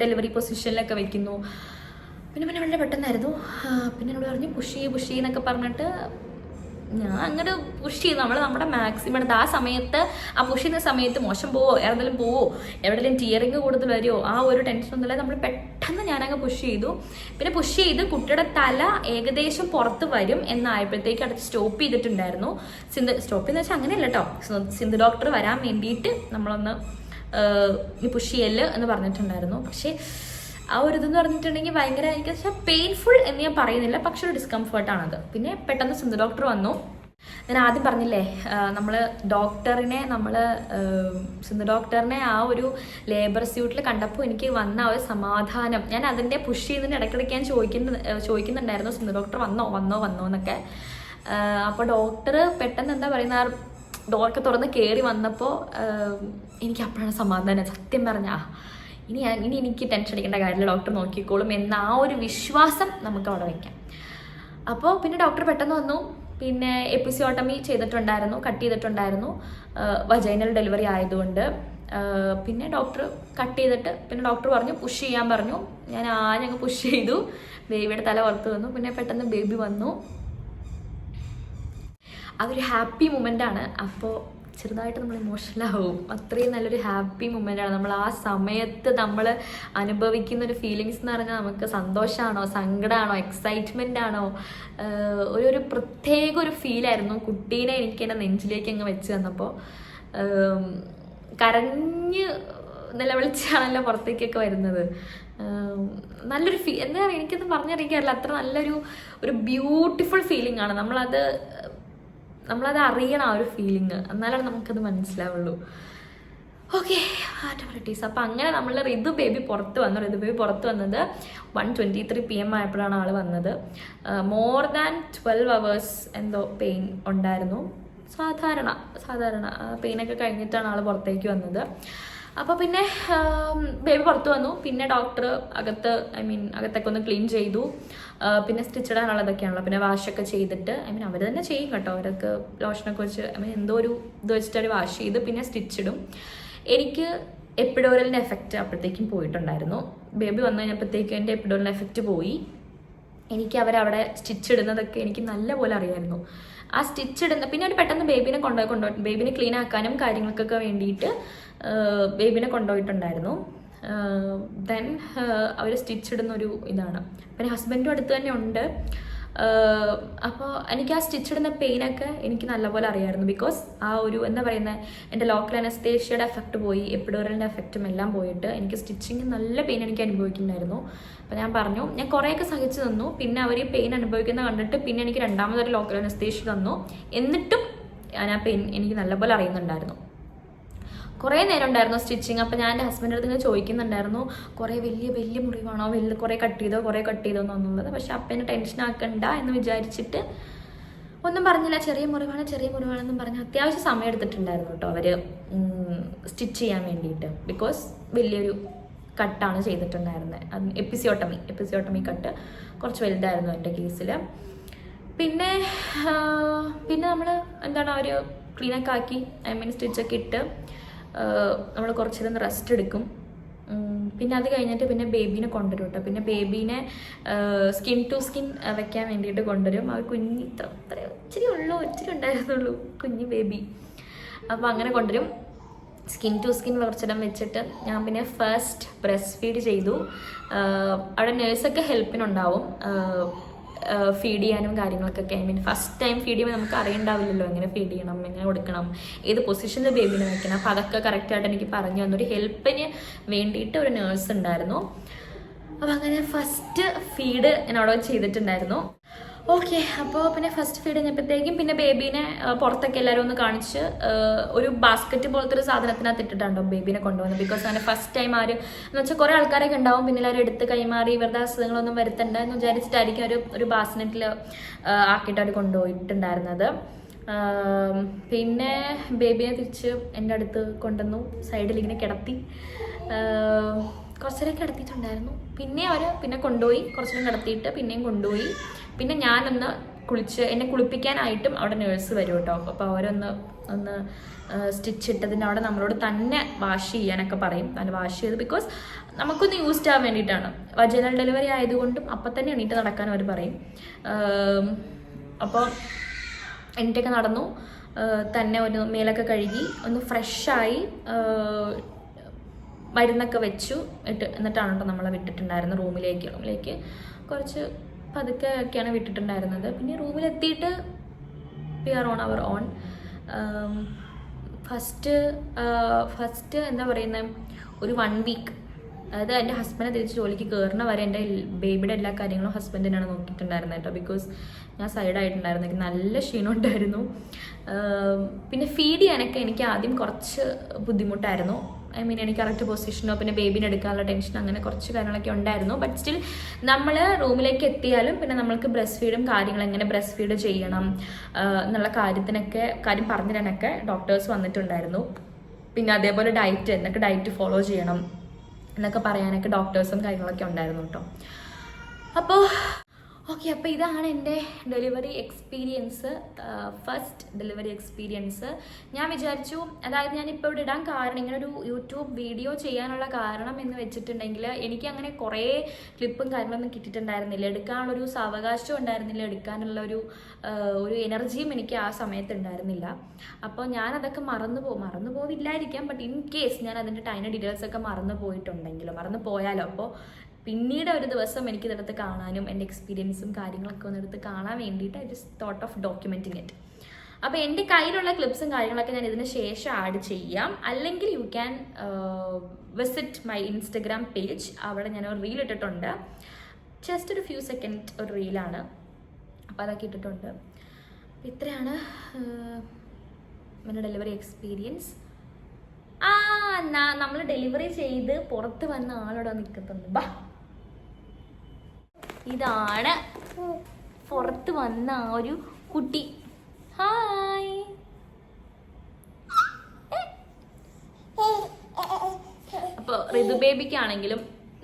Speaker 1: ഡെലിവറി പൊസിഷനിലൊക്കെ വെക്കുന്നു. പിന്നെ വളരെ പെട്ടെന്നായിരുന്നു. പിന്നെ എന്നോട് പറഞ്ഞു പുഷ് എന്നൊക്കെ പറഞ്ഞിട്ട് ഞാൻ അങ്ങനെ പുഷ് ചെയ്തു. നമ്മുടെ മാക്സിമം എടുത്ത് ആ സമയത്ത് ആ പുഷ് ചെയ്യുന്ന സമയത്ത് മോശം പോവോ, എവിടെയെങ്കിലും പോവോ, എവിടെയെങ്കിലും ടിയറിങ് കൂടുതൽ വരുമോ, ആ ഒരു ടെൻഷനൊന്നുമില്ല. നമ്മൾ പെട്ടെന്ന് ഞാനങ്ങ് പുഷ് ചെയ്തു. പിന്നെ പുഷ് ചെയ്ത് കുട്ടിയുടെ തല ഏകദേശം പുറത്ത് വരും എന്നായപ്പോഴത്തേക്ക് അടുത്ത് സ്റ്റോപ്പ് ചെയ്തിട്ടുണ്ടായിരുന്നു. സ്റ്റോപ്പ് ചെയ്യുന്ന വെച്ചാൽ അങ്ങനെയല്ല കേട്ടോ, സിന്ധു ഡോക്ടർ വരാൻ വേണ്ടിയിട്ട് നമ്മളൊന്ന് പുഷ് ചെയ്യല് എന്ന് പറഞ്ഞിട്ടുണ്ടായിരുന്നു. പക്ഷേ ആ ഒരു ഇതെന്ന് പറഞ്ഞിട്ടുണ്ടെങ്കിൽ ഭയങ്കര എനിക്ക് പെയിൻഫുൾ എന്ന് ഞാൻ പറയുന്നില്ല, പക്ഷെ ഒരു ഡിസ്കംഫേർട്ടാണത്. പിന്നെ പെട്ടെന്ന് സിന്ധു ഡോക്ടർ വന്നു. ഞാൻ ആദ്യം പറഞ്ഞില്ലേ, സിന്ധു ഡോക്ടറിനെ ആ ഒരു ലേബർ സ്യൂട്ടിൽ കണ്ടപ്പോൾ എനിക്ക് വന്ന ആ ഒരു സമാധാനം, ഞാൻ അതിൻ്റെ പുഷ് ചെയ്തതിന് ഇടയ്ക്കിടയ്ക്ക് ഞാൻ ചോദിക്കുന്നുണ്ടായിരുന്നു സിന്ധു ഡോക്ടർ വന്നോ എന്നൊക്കെ. അപ്പോൾ ഡോക്ടർ പെട്ടെന്ന് എന്താ പറയുന്ന ഡോറൊക്കെ തുറന്ന് കയറി വന്നപ്പോൾ എനിക്ക് അപ്പോഴാണ് സമാധാനം. സത്യം പറഞ്ഞാൽ ഇനി എനിക്ക് ടെൻഷൻ അടിക്കേണ്ട കാര്യമില്ല, ഡോക്ടർ നോക്കിക്കോളും എന്ന ആ ഒരു വിശ്വാസം നമുക്ക് അവിടെ വയ്ക്കാം. അപ്പോൾ പിന്നെ ഡോക്ടർ പെട്ടെന്ന് വന്നു. പിന്നെ എപ്പിസിയോട്ടമി ചെയ്തിട്ടുണ്ടായിരുന്നു, കട്ട് ചെയ്തിട്ടുണ്ടായിരുന്നു വജൈനൽ ഡെലിവറി ആയതുകൊണ്ട്. പിന്നെ ഡോക്ടർ കട്ട് ചെയ്തിട്ട് പിന്നെ ഡോക്ടർ പറഞ്ഞു പുഷ് ചെയ്യാൻ പറഞ്ഞു. ഞാൻ ആഞ്ഞങ്ങ് പുഷ് ചെയ്തു. ബേബിയുടെ തല പുറത്ത് വന്നു. പിന്നെ പെട്ടെന്ന് ബേബി വന്നു. അതൊരു ഹാപ്പി മൊമെൻ്റ് ആണ്. അപ്പോൾ ചെറുതായിട്ട് നമ്മൾ ഇമോഷണൽ ആവും. അത്രയും നല്ലൊരു ഹാപ്പി മൊമെൻ്റാണ്. നമ്മൾ ആ സമയത്ത് നമ്മൾ അനുഭവിക്കുന്ന ഒരു ഫീലിങ്സ് എന്ന് പറഞ്ഞാൽ നമുക്ക് സന്തോഷമാണോ, സങ്കടമാണോ, എക്സൈറ്റ്മെൻ്റ് ആണോ, ഒരു പ്രത്യേക ഒരു ഫീലായിരുന്നു. കുട്ടീനെ എനിക്ക് എൻ്റെ നെഞ്ചിലേക്ക് അങ്ങ് വെച്ച് തന്നപ്പോൾ കരഞ്ഞ് നിലവിളിച്ചാണല്ലോ പുറത്തേക്കൊക്കെ വരുന്നത്. നല്ലൊരു എന്താ പറയുക, എനിക്കൊന്നും പറഞ്ഞറിയിക്കാറില്ല. അത്ര ഒരു ബ്യൂട്ടിഫുൾ ഫീലിംഗ് ആണ്. നമ്മളത് അറിയണം, ആ ഒരു ഫീലിംഗ്, എന്നാലാണ് നമുക്കത് മനസ്സിലാവുള്ളൂ. ഓക്കെ, ആറ്റോറിറ്റീസ്. അപ്പം അങ്ങനെ നമ്മൾ ഋതു ബേബി പുറത്ത് വന്നത് 1:23 PM ആയപ്പോഴാണ് ആൾ വന്നത്. മോർ ദാൻ 12 hours എന്തോ പെയിൻ ഉണ്ടായിരുന്നു. സാധാരണ പെയിനൊക്കെ കഴിഞ്ഞിട്ടാണ് ആൾ പുറത്തേക്ക് വന്നത്. അപ്പോൾ പിന്നെ ബേബി പുറത്ത് വന്നു. പിന്നെ ഡോക്ടർ അകത്തൊക്കെ ഒന്ന് ക്ലീൻ ചെയ്തു. പിന്നെ സ്റ്റിച്ച് ഇടാനുള്ളതൊക്കെയാണല്ലോ. പിന്നെ വാഷൊക്കെ ചെയ്തിട്ട് അവർ തന്നെ ചെയ്യും കേട്ടോ. അവരൊക്കെ ലോഷനൊക്കെ വെച്ച് എന്തോ ഒരു ഇത് വെച്ചിട്ട് അവർ വാഷ് ചെയ്ത് പിന്നെ സ്റ്റിച്ചിടും. എനിക്ക് എപ്പിഡോറലിൻ്റെ എഫക്റ്റ് അപ്പോഴത്തേക്കും പോയിട്ടുണ്ടായിരുന്നു. ബേബി വന്നു കഴിഞ്ഞപ്പോഴത്തേക്കും എൻ്റെ എപ്പിഡോറലിൻ്റെ എഫക്റ്റ് പോയി. എനിക്ക് അവരവിടെ സ്റ്റിച്ച് ഇടുന്നതൊക്കെ എനിക്ക് നല്ലപോലെ അറിയായിരുന്നു. ആ സ്റ്റിച്ച് ഇടുന്ന പിന്നെ അവർ പെട്ടെന്ന് ബേബിനെ കൊണ്ടുപോയി ബേബിനെ ക്ലീൻ ആക്കാനും കാര്യങ്ങൾക്കൊക്കെ വേണ്ടിയിട്ട് ബേബിനെ കൊണ്ടുപോയിട്ടുണ്ടായിരുന്നു. ദെൻ അവർ സ്റ്റിച്ച് ഇടുന്നൊരു ഇതാണ്. പിന്നെ ഹസ്ബൻഡും അടുത്ത് തന്നെ ഉണ്ട്. അപ്പോൾ എനിക്ക് ആ സ്റ്റിച്ച് ഇടുന്ന പെയിനൊക്കെ എനിക്ക് നല്ലപോലെ അറിയാമായിരുന്നു. ബിക്കോസ് ആ ഒരു എന്താ പറയുന്നത്, എൻ്റെ ലോക്കൽ അനസ്തേഷ്യയുടെ എഫക്റ്റ് പോയി, എപ്പിഡോറലിൻ്റെ എഫക്റ്റും എല്ലാം പോയിട്ട് എനിക്ക് സ്റ്റിച്ചിങ് നല്ല പെയിൻ എനിക്ക് അനുഭവിക്കുന്നുണ്ടായിരുന്നു. അപ്പോൾ ഞാൻ പറഞ്ഞു, ഞാൻ കുറേയൊക്കെ സഹിച്ചു തന്നു. പിന്നെ അവർ ഈ പെയിൻ അനുഭവിക്കുന്നത് കണ്ടിട്ട് പിന്നെ എനിക്ക് രണ്ടാമതൊരു ലോക്കൽ അനസ്തേഷ്യ തന്നു. എന്നിട്ടും ഞാൻ ആ പെയിൻ എനിക്ക് നല്ലപോലെ അറിയുന്നുണ്ടായിരുന്നു. കുറേ നേരം ഉണ്ടായിരുന്നു സ്റ്റിച്ചിങ്. അപ്പോൾ ഞാൻ എൻ്റെ ഹസ്ബൻഡിൻ്റെ അടുത്ത് ഇങ്ങനെ ചോദിക്കുന്നുണ്ടായിരുന്നു, കുറേ വലിയ മുറിവാണോ, കുറേ കട്ട് ചെയ്തോ എന്നുള്ളത്. പക്ഷെ അപ്പം എന്നെ ടെൻഷൻ ആക്കണ്ട എന്ന് വിചാരിച്ചിട്ട് ഒന്നും പറഞ്ഞില്ല. ചെറിയ മുറിവാണെന്നും പറഞ്ഞ് അത്യാവശ്യം സമയം എടുത്തിട്ടുണ്ടായിരുന്നു കേട്ടോ അവർ സ്റ്റിച്ച് ചെയ്യാൻ വേണ്ടിയിട്ട്. ബിക്കോസ് വലിയൊരു കട്ടാണ് ചെയ്തിട്ടുണ്ടായിരുന്നത്. അത് എപ്പിസിയോട്ടമി കട്ട് കുറച്ച് വലുതായിരുന്നു എൻ്റെ കേസിൽ. പിന്നെ നമ്മൾ എന്താണ് അവർ ക്ലീനൊക്കെ ആക്കി സ്റ്റിച്ചൊക്കെ ഇട്ട് നമ്മൾ കുറച്ചേരം റെസ്റ്റ് എടുക്കും. പിന്നെ അത് കഴിഞ്ഞിട്ട് പിന്നെ ബേബീനെ കൊണ്ടുവരും കേട്ടോ. പിന്നെ ബേബീനെ സ്കിൻ ടു സ്കിൻ വെക്കാൻ വേണ്ടിയിട്ട് കൊണ്ടുവരും. അവർ കുഞ്ഞ് ഇത്ര ഇച്ചിരി ഉണ്ടായിരുന്നുള്ളൂ കുഞ്ഞ് ബേബി. അപ്പോൾ അങ്ങനെ കൊണ്ടുവരും. സ്കിൻ ടു സ്കിൻ കുറച്ചിടം വെച്ചിട്ട് ഞാൻ പിന്നെ ഫസ്റ്റ് ബ്രസ്റ്റ് ഫീഡ് ചെയ്തു. അവിടെ നേഴ്സൊക്കെ ഹെൽപ്പിനുണ്ടാവും ഫീഡ് ചെയ്യാനും കാര്യങ്ങൾക്കൊക്കെ. ഫസ്റ്റ് ടൈം ഫീഡ് ചെയ്യുമ്പോൾ നമുക്ക് അറിയണ്ടാവില്ലല്ലോ എങ്ങനെ ഫീഡ് ചെയ്യണം, എങ്ങനെ കൊടുക്കണം, ഏത് പൊസിഷനിൽ ബേബിനെ വെക്കണം. അപ്പോൾ അതൊക്കെ കറക്റ്റായിട്ട് എനിക്ക് പറഞ്ഞു തന്നൊരു ഹെൽപ്പിന് വേണ്ടിയിട്ട് ഒരു നേഴ്സ് ഉണ്ടായിരുന്നു. അപ്പോൾ അങ്ങനെ ഫസ്റ്റ് ഫീഡ് ഞാൻ അവിടെ ചെയ്തിട്ടുണ്ടായിരുന്നു. ഓക്കെ, അപ്പോൾ പിന്നെ ഫസ്റ്റ് ഫീഡ് കഴിഞ്ഞപ്പോഴത്തേക്കും പിന്നെ ബേബീനെ പുറത്തൊക്കെ എല്ലാവരും ഒന്ന് കാണിച്ച് ഒരു ബാസ്ക്കറ്റ് പോലത്തെ ഒരു സാധനത്തിനകത്ത് ഇട്ടിട്ടുണ്ടോ ബേബീനെ കൊണ്ടുവന്നത്. ബിക്കോസ് അങ്ങനെ ഫസ്റ്റ് ടൈം എന്ന് വെച്ചാൽ കുറേ ആൾക്കാരൊക്കെ ഉണ്ടാവും. പിന്നെ എല്ലാവരും എടുത്ത് കൈമാറി ഇവരുടെ അസുഖങ്ങളൊന്നും വരുത്തണ്ട എന്ന് വിചാരിച്ചിട്ടായിരിക്കും ഒരു ബാസ്ക്കറ്റിൽ ആക്കിയിട്ട് അവർ കൊണ്ടുപോയിട്ടുണ്ടായിരുന്നത്. പിന്നെ ബേബീനെ തിരിച്ച് എൻ്റെ അടുത്ത് കൊണ്ടുവന്നു, സൈഡിൽ ഇങ്ങനെ കിടത്തി കുറച്ചേരം കിടത്തിയിട്ടുണ്ടായിരുന്നു. പിന്നെ കൊണ്ടുപോയി കുറച്ചേരം കിടത്തിയിട്ട് പിന്നെയും കൊണ്ടുപോയി. പിന്നെ ഞാനൊന്ന് എന്നെ കുളിപ്പിക്കാനായിട്ടും അവിടെ നേഴ്സ് വരും കേട്ടോ. അപ്പോൾ അവരൊന്ന് സ്റ്റിച്ച് ഇട്ടതിൻ്റെ അവിടെ നമ്മളോട് തന്നെ വാഷ് ചെയ്യാനൊക്കെ പറയും. നല്ല വാഷ് ചെയ്ത്, ബിക്കോസ് നമുക്കൊന്ന് യൂസ്ഡ് ആവാൻ വേണ്ടിയിട്ടാണ്. വജനൽ ഡെലിവറി ആയതുകൊണ്ടും അപ്പം തന്നെ എണീറ്റ് നടക്കാൻ അവർ പറയും. അപ്പോൾ എണീറ്റൊക്കെ നടന്നു, തന്നെ ഒന്ന് മേലൊക്കെ കഴുകി ഒന്ന് ഫ്രഷായി മരുന്നൊക്കെ വെച്ചു എന്നിട്ടാണ് കേട്ടോ നമ്മളെ വിട്ടിട്ടുണ്ടായിരുന്നത് റൂമിലേക്ക് കുറച്ച് പതുക്കെ ഒക്കെയാണ് വിട്ടിട്ടുണ്ടായിരുന്നത്. പിന്നെ റൂമിലെത്തിയിട്ട് we are on our own. First എന്താ പറയുന്നത്, ഒരു 1 വീക്ക്, അതായത് എൻ്റെ ഹസ്ബൻഡ് തിരിച്ച് ജോലിക്ക് കയറുന്ന വരെ എൻ്റെ ബേബിയുടെ എല്ലാ കാര്യങ്ങളും ഹസ്ബൻഡിനാണ് നോക്കിയിട്ടുണ്ടായിരുന്നത് കേട്ടോ. ബിക്കോസ് ഞാൻ സൈഡായിട്ടുണ്ടായിരുന്നു, എനിക്ക് നല്ല ക്ഷീണം ഉണ്ടായിരുന്നു. പിന്നെ ഫീഡ് ചെയ്യാനൊക്കെ എനിക്ക് ആദ്യം കുറച്ച് ബുദ്ധിമുട്ടായിരുന്നു. എനിക്ക് കറക്റ്റ് പൊസിഷനോ പിന്നെ ബേബിനെ എടുക്കാനുള്ള ടെൻഷൻ അങ്ങനെ കുറച്ച് കാര്യങ്ങളൊക്കെ ഉണ്ടായിരുന്നു. ബട്ട് സ്റ്റിൽ നമ്മൾ റൂമിലേക്ക് എത്തിയാലും പിന്നെ നമ്മൾക്ക് ബ്രസ്റ്റ് ഫീഡും കാര്യങ്ങൾ എങ്ങനെ ബ്രസ്റ്റ് ഫീഡ് ചെയ്യണം എന്നുള്ള കാര്യം പറഞ്ഞു തരാനൊക്കെ ഡോക്ടേഴ്സ് വന്നിട്ടുണ്ടായിരുന്നു. പിന്നെ അതേപോലെ എന്തൊക്കെ ഡയറ്റ് ഫോളോ ചെയ്യണം എന്നൊക്കെ പറയാനൊക്കെ ഡോക്ടേഴ്സും കാര്യങ്ങളൊക്കെ ഉണ്ടായിരുന്നു കേട്ടോ. അപ്പോൾ ഓക്കെ, അപ്പോൾ ഇതാണ് എൻ്റെ delivery experience, first delivery experience. ഞാൻ വിചാരിച്ചു, അതായത് ഞാനിപ്പോൾ ഇവിടെ ഇടാൻ കാരണം, ഇങ്ങനൊരു യൂട്യൂബ് വീഡിയോ ചെയ്യാനുള്ള കാരണം എന്ന് വെച്ചിട്ടുണ്ടെങ്കിൽ എനിക്ക് അങ്ങനെ കുറേ ക്ലിപ്പും കാര്യങ്ങളൊന്നും കിട്ടിയിട്ടുണ്ടായിരുന്നില്ല, എടുക്കാനുള്ളൊരു സാവകാശം ഉണ്ടായിരുന്നില്ല, എടുക്കാനുള്ള ഒരു എനർജിയും എനിക്ക് ആ സമയത്ത് ഉണ്ടായിരുന്നില്ല. അപ്പോൾ ഞാനതൊക്കെ മറന്നു പോവില്ലായിരിക്കാം, ബട്ട് ഇൻ കേസ് ഞാൻ അതിൻ്റെ ടൈന ഡീറ്റെയിൽസൊക്കെ മറന്നു പോയാലോ, അപ്പോൾ പിന്നീട് ഒരു ദിവസം എനിക്ക് ഇതെടുത്ത് കാണാനും എൻ്റെ എക്സ്പീരിയൻസും കാര്യങ്ങളൊക്കെ ഒന്നെടുത്ത് കാണാൻ വേണ്ടിയിട്ട് I just thought of documenting it. അപ്പോൾ എൻ്റെ കയ്യിലുള്ള ക്ലിപ്സും കാര്യങ്ങളൊക്കെ ഞാൻ ഇതിന് ശേഷം ആഡ് ചെയ്യാം, അല്ലെങ്കിൽ you can visit my Instagram page. അവിടെ ഞാൻ ഒരു റീൽ ഇട്ടിട്ടുണ്ട്, ജസ്റ്റ് ഒരു ഫ്യൂ സെക്കൻഡ് ഒരു റീലാണ്, അപ്പോൾ അതൊക്കെ ഇട്ടിട്ടുണ്ട്. ഇത്രയാണ് എൻ്റെ ഡെലിവറി എക്സ്പീരിയൻസ്. നമ്മൾ ഡെലിവറി ചെയ്ത് പുറത്ത് വന്ന ആളോടെ നിൽക്കുന്നുണ്ട്. ബാ, ഇതാണ് പുറത്ത് വന്ന ആ ഒരു കുട്ടി. ഹായ്. അപ്പോൾ ഋതു ബേബിക്കാണെങ്കിലും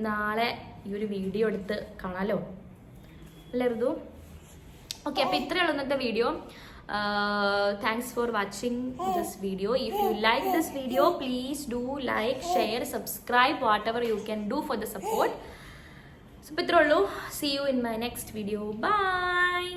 Speaker 1: നാളെ ഈ ഒരു വീഡിയോ എടുത്ത് കാണാലോ അല്ലേ ഋതു? ഓക്കെ, അപ്പോൾ ഇത്രയുള്ള ഇന്നത്തെ video. Thanks for watching this video. If you like this video, please do like, share, subscribe, whatever you can do for the support. So, see you in my next video. Bye.